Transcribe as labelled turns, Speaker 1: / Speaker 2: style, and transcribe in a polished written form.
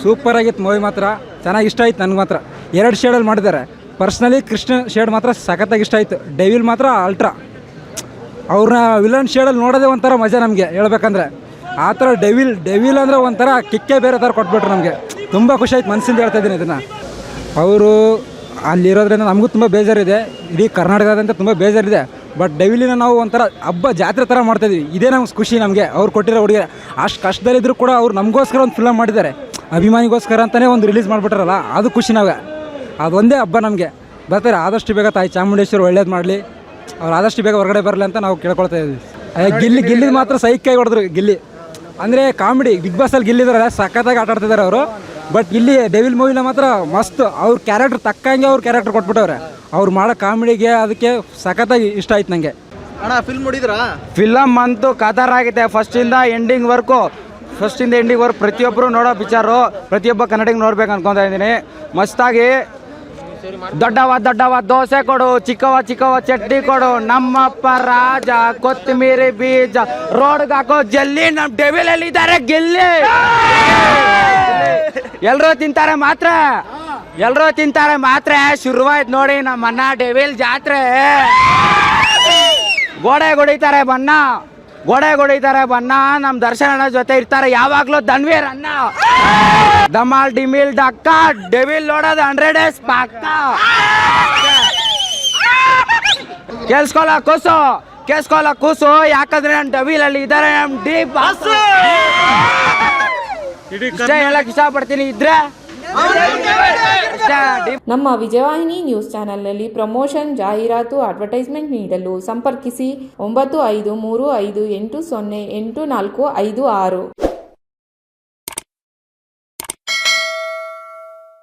Speaker 1: Super ಆಗಿತ್ತು movie ಮಾತ್ರ, ಚೆನ್ನಾಗಿ ಇಷ್ಟ ಆಯ್ತು ನನಗೆ ಮಾತ್ರ. 2 ಶೇಡಲ್ಲಿ ಮಾಡಿದ್ದಾರೆ. ಪರ್ಸ್ನಲಿ ಕೃಷ್ಣ ಶೇಡ್ ಮಾತ್ರ ಸಖತ್ತಾಗಿ ಇಷ್ಟ ಆಯಿತು. ಡೆವಿಲ್ ಮಾತ್ರ ಅಲ್ಟ್ರಾ, ಅವ್ರನ್ನ ವಿಲನ್ ಶೇಡಲ್ಲಿ ನೋಡೋದೇ ಒಂಥರ ಮಜಾ ನಮಗೆ ಹೇಳ್ಬೇಕಂದ್ರೆ. ಆ ಥರ ಡೆವಿಲ್ ಅಂದರೆ ಒಂಥರ ಕಿಕ್ಕೇ ಬೇರೆ ಥರ ಕೊಟ್ಬಿಟ್ರು ನಮಗೆ. ತುಂಬ ಖುಷಿ ಆಯ್ತು, ಮನಸ್ಸಿಂದ ಹೇಳ್ತಾ ಇದ್ದೀನಿ ಇದನ್ನು. ಅವರು ಅಲ್ಲಿರೋದ್ರಿಂದ ನಮಗೂ ತುಂಬ ಬೇಜಾರಿದೆ, ಇಡೀ ಕರ್ನಾಟಕದಂತ ತುಂಬ ಬೇಜಾರಿದೆ. ಬಟ್ ಡೆವಿಲಿನ ನಾವು ಒಂಥರ ಹಬ್ಬ ಜಾತ್ರೆ ಥರ ಮಾಡ್ತಾಯಿದ್ವಿ. ಇದೇ ನಮ್ಗೆ ಖುಷಿ, ನಮಗೆ ಅವ್ರು ಕೊಟ್ಟಿರೋ ಹುಡುಗಿ ಅಷ್ಟು ಕಷ್ಟದಲ್ಲಿದ್ದರೂ ಕೂಡ ಅವ್ರು ನಮಗೋಸ್ಕರ ಒಂದು ಫಿಲಮ್ ಮಾಡಿದ್ದಾರೆ, ಅಭಿಮಾನಿಗೋಸ್ಕರ ಅಂತಲೇ ಒಂದು ರಿಲೀಸ್ ಮಾಡಿಬಿಟ್ರಲ್ಲ, ಅದು ಖುಷಿ ನಾವೇ. ಅದೊಂದೇ ಹಬ್ಬ ನಮಗೆ. ಬರ್ತಾರೆ ಆದಷ್ಟು ಬೇಗ ತಾಯಿ ಚಾಮುಂಡೇಶ್ವರಿ ಒಳ್ಳೇದು ಮಾಡಲಿ, ಅವ್ರು ಆದಷ್ಟು ಬೇಗ ಹೊರಗಡೆ ಬರಲಿ ಅಂತ ನಾವು ಕೇಳ್ಕೊಳ್ತಾ ಇದ್ದೀವಿ. ಗಿಲ್ಲಿ ಮಾತ್ರ ಸೈಕಾಗಿ ಹೊಡೆದ್ರು. ಗಿಲ್ಲಿ ಅಂದರೆ ಕಾಮಿಡಿ, ಬಿಗ್ ಬಾಸಲ್ಲಿ ಗಿಲ್ಲಿದಾರೆ, ಸಖತ್ತಾಗಿ ಆಟ ಆಡ್ತಿದ್ದಾರೆ ಅವರು. ಬಟ್ ಇಲ್ಲಿ ಡೆವಿಲ್ ಮೂವಿನ ಮಾತ್ರ ಮಸ್ತ್, ಅವ್ರ ಕ್ಯಾರೆಕ್ಟರ್ ತಕ್ಕಂಗೆ ಅವ್ರ ಕ್ಯಾರೆಕ್ಟರ್ ಕೊಟ್ಬಿಟ್ಟವ್ರೆ. ಅವ್ರು ಮಾಡೋ ಕಾಮಿಡಿಗೆ ಅದಕ್ಕೆ ಸಖತ್ತಾಗಿ ಇಷ್ಟ ಆಯ್ತು ನನಗೆ.
Speaker 2: ಅಣ್ಣ ಫಿಲ್ಮ್ ನೋಡಿದ್ರಾ?
Speaker 3: ಫಿಲಮ್ ಅಂತೂ ಕದರ್ ಆಗಿದೆ, ಫಸ್ಟಿಂದ ಎಂಡಿಂಗ್ ಪ್ರತಿಯೊಬ್ಬರು ನೋಡೋ ಪಿಕ್ಚರು, ಪ್ರತಿಯೊಬ್ಬ ಕನ್ನಡಿಗ ನೋಡ್ಬೇಕು ಅನ್ಕೊತಾ ಇದ್ದೀನಿ. ಮಸ್ತಾಗಿ ದೊಡ್ಡವ ದೋಸೆ ಕೊಡು, ಚಿಕ್ಕವ ಚಟ್ನಿ ಕೊಡು, ನಮ್ಮಪ್ಪ ರಾಜ ಕೊತ್ತಂಬರಿ ಬೀಜ ರೋಡ್ಗೆ ಹಾಕೋ ಜಲ್ಲಿ, ನಮ್ಮ ಡೆವಿಲ್ ಎಲ್ಲಿದ್ದಾರೆ ಗೆಲ್ಲಿ. ಎಲ್ಲರೂ ತಿಂತಾರೆ ಮಾತ್ರ ಶುರುವಾಯ್ತು ನೋಡಿ ನಮ್ಮ ಅಣ್ಣ ಡೆವಿಲ್ ಜಾತ್ರೆ. ಗೋಡೆ ಹೊಡಿತಾರೆ ಬಣ್ಣ, ನಮ್ಮ ದರ್ಶನ ಜೊತೆ ಇರ್ತಾರೆ ಯಾವಾಗ್ಲೂ ಧನ್ವೀರ್ ಅಣ್ಣ. ದಮಾಲ್ ಡಿಮಿಲ್ ಡಕ್ಕ, ಡೆವಿಲ್ ನೋಡೋದು 100 days ಪಕ್ಕ. ಕೇಳಿಸ್ಕೊಳ್ಳ ಕೂಸು, ಯಾಕಂದ್ರೆ ನಮ್ಮ ಡೆವಿಲ್ ಅಲ್ಲಿ ಇದ್ದಾರೆ ನಮ್ಮ ಡೀಪ್ ಇಷ್ಟೇ ಹೇಳಕ್ ಇಷ್ಟಪಡ್ತೀನಿ. ಇದ್ರೆ
Speaker 4: ನಮ್ಮ ವಿಜಯವಾಹಿನಿ ನ್ಯೂಸ್ ಚಾನೆಲ್ನಲ್ಲಿ ಪ್ರಮೋಷನ್, ಜಾಹೀರಾತು, ಅಡ್ವರ್ಟೈಸ್ಮೆಂಟ್ ನೀಡಲು ಸಂಪರ್ಕಿಸಿ 9535808456.